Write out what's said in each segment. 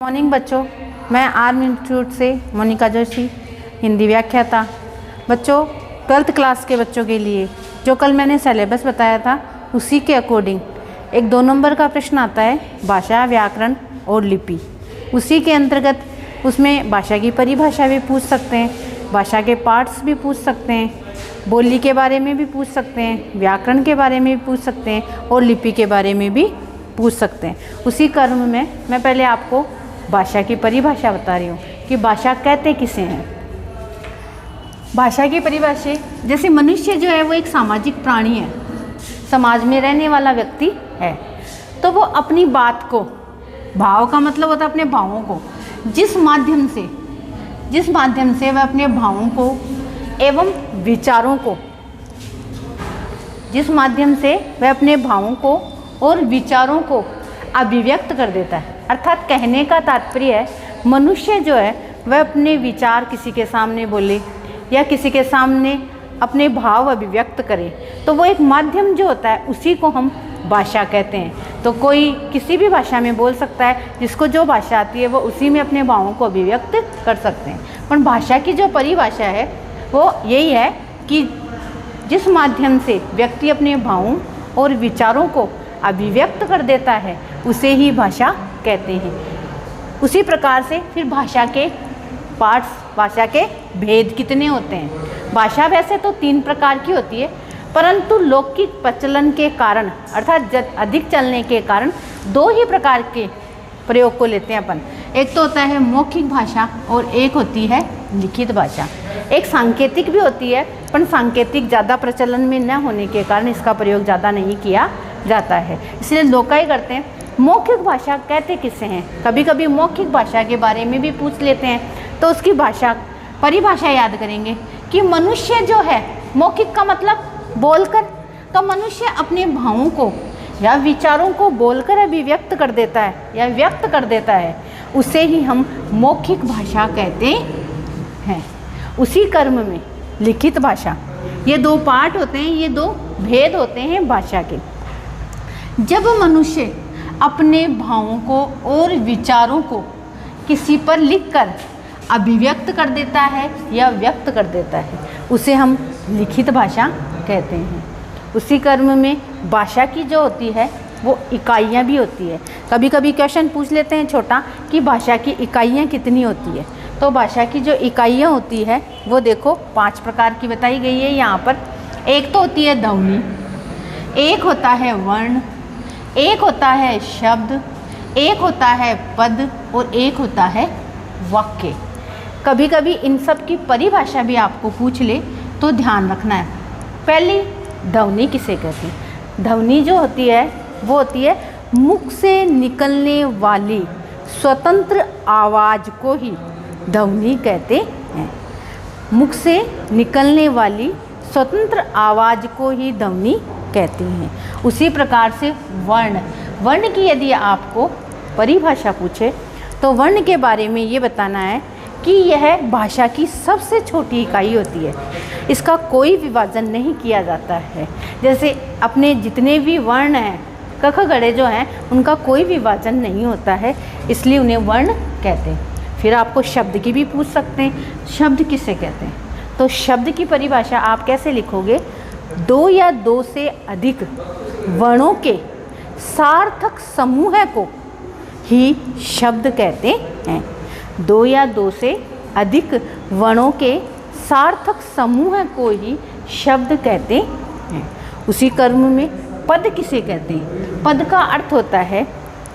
Morning बच्चों, मैं arm institute से मोनिका जोशी, हिंदी व्याख्याता। बच्चों, 12th क्लास के बच्चों के लिए जो कल मैंने सिलेबस बताया था उसी के अकॉर्डिंग एक 2 नंबर का प्रश्न आता है, भाषा, व्याकरण और लिपि। उसी के अंतर्गत उसमें भाषा की परिभाषा भी पूछ सकते हैं, भाषा के पार्ट्स भी पूछ सकते हैं, बोली के बारे में भी पूछ सकते हैं, व्याकरण के बारे में भी पूछ सकते हैं और लिपि के बारे में भी पूछ सकते हैं। उसी क्रम में मैं पहले आपको भाषा की परिभाषा बता रही हूँ कि भाषा कहते किसे हैं। भाषा की परिभाषा, जैसे मनुष्य जो है वो एक सामाजिक प्राणी है, समाज में रहने वाला व्यक्ति है, तो वो अपनी बात को, भाव का मतलब होता है अपने भावों को, जिस माध्यम से वह अपने भावों को एवं विचारों को, जिस माध्यम से वह अपने भावों को और विचारों को अभिव्यक्त कर देता है। अर्थात कहने का तात्पर्य है मनुष्य जो है वह अपने विचार किसी के सामने बोले या किसी के सामने अपने भाव अभिव्यक्त करे, तो वो एक माध्यम जो होता है उसी को हम भाषा कहते हैं। तो कोई किसी भी भाषा में बोल सकता है, जिसको जो भाषा आती है वो उसी में अपने भावों को अभिव्यक्त कर सकते हैं। पर भाषा की जो परिभाषा है वो यही है कि जिस माध्यम से व्यक्ति अपने भावों और विचारों को अभिव्यक्त कर देता है उसे ही भाषा कहते हैं। उसी प्रकार से फिर भाषा के पार्ट्स, भाषा के भेद कितने होते हैं। भाषा वैसे तो 3 प्रकार की होती है, परंतु लौकिक प्रचलन के कारण अर्थात अधिक चलने के कारण 2 ही प्रकार के प्रयोग को लेते हैं अपन। एक तो होता है मौखिक भाषा और एक होती है लिखित भाषा। एक सांकेतिक भी होती है, पर सांकेतिक ज़्यादा प्रचलन में न होने के कारण इसका प्रयोग ज़्यादा नहीं किया जाता है, इसलिए लोग क्या करते हैं, मौखिक भाषा कहते किसे हैं। कभी कभी मौखिक भाषा के बारे में भी पूछ लेते हैं, तो उसकी भाषा परिभाषा याद करेंगे कि मनुष्य जो है, मौखिक का मतलब बोलकर, तो मनुष्य अपने भावों को या विचारों को बोलकर अभिव्यक्त कर देता है या व्यक्त कर देता है, उसे ही हम मौखिक भाषा कहते हैं। उसी क्रम में लिखित भाषा, ये 2 पार्ट होते हैं, ये 2 भेद होते हैं भाषा के। जब मनुष्य अपने भावों को और विचारों को किसी पर लिखकर अभिव्यक्त कर देता है या व्यक्त कर देता है, उसे हम लिखित भाषा कहते हैं। उसी क्रम में भाषा की जो होती है वो इकाइयाँ भी होती है। कभी कभी क्वेश्चन पूछ लेते हैं छोटा कि भाषा की इकाइयाँ कितनी होती है। तो भाषा की जो इकाइयाँ होती है वो देखो 5 प्रकार की बताई गई है यहाँ पर। एक तो होती है ध्वनि, एक होता है वर्ण, एक होता है शब्द, एक होता है पद और एक होता है वाक्य। कभी कभी इन सब की परिभाषा भी आपको पूछ ले तो ध्यान रखना है। पहली, ध्वनि किसे कहते हैं। ध्वनि जो होती है वो होती है मुख से निकलने वाली स्वतंत्र आवाज़ को ही ध्वनि कहते हैं। मुख से निकलने वाली स्वतंत्र आवाज़ को ही ध्वनि कहते हैं। उसी प्रकार से वर्ण की यदि आपको परिभाषा पूछे तो वर्ण के बारे में ये बताना है कि यह भाषा की सबसे छोटी इकाई होती है, इसका कोई विभाजन नहीं किया जाता है। जैसे अपने जितने भी वर्ण हैं, क ख ग जो हैं, उनका कोई विभाजन नहीं होता है, इसलिए उन्हें वर्ण कहते हैं। फिर आपको शब्द की भी पूछ सकते हैं, शब्द किसे कहते हैं। तो शब्द की परिभाषा आप कैसे लिखोगे, 2 या 2 से अधिक वर्णों के सार्थक समूह को ही शब्द कहते हैं। 2 या 2 से अधिक वर्णों के सार्थक समूह को ही शब्द कहते हैं। उसी क्रम में पद किसे कहते हैं। पद का अर्थ होता है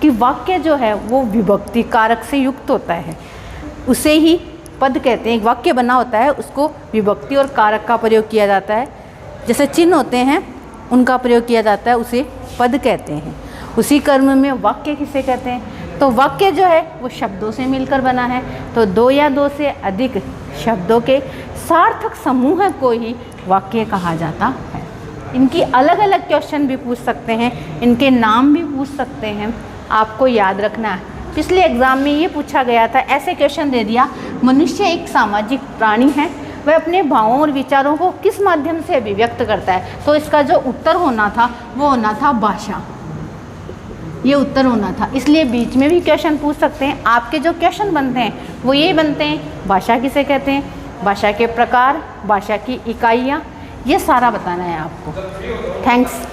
कि वाक्य जो है वो विभक्ति कारक से युक्त होता है, उसे ही पद कहते हैं। एक वाक्य बना होता है, उसको विभक्ति और कारक का प्रयोग किया जाता है, जैसे चिन्ह होते हैं उनका प्रयोग किया जाता है, उसे पद कहते हैं। उसी क्रम में वाक्य किसे कहते हैं। तो वाक्य जो है वो शब्दों से मिलकर बना है, तो 2 या 2 से अधिक शब्दों के सार्थक समूह को ही वाक्य कहा जाता है। इनकी अलग अलग क्वेश्चन भी पूछ सकते हैं, इनके नाम भी पूछ सकते हैं, आपको याद रखना है। पिछले एग्ज़ाम में ये पूछा गया था, ऐसे क्वेश्चन दे दिया, मनुष्य एक सामाजिक प्राणी है, वह अपने भावों और विचारों को किस माध्यम से अभिव्यक्त करता है। तो इसका जो उत्तर होना था वो होना था भाषा। ये उत्तर होना था। इसलिए बीच में भी क्वेश्चन पूछ सकते हैं। आपके जो क्वेश्चन बनते हैं वो ये बनते हैं, भाषा किसे कहते हैं, भाषा के प्रकार, भाषा की इकाइयाँ, ये सारा बताना है आपको। थैंक्स।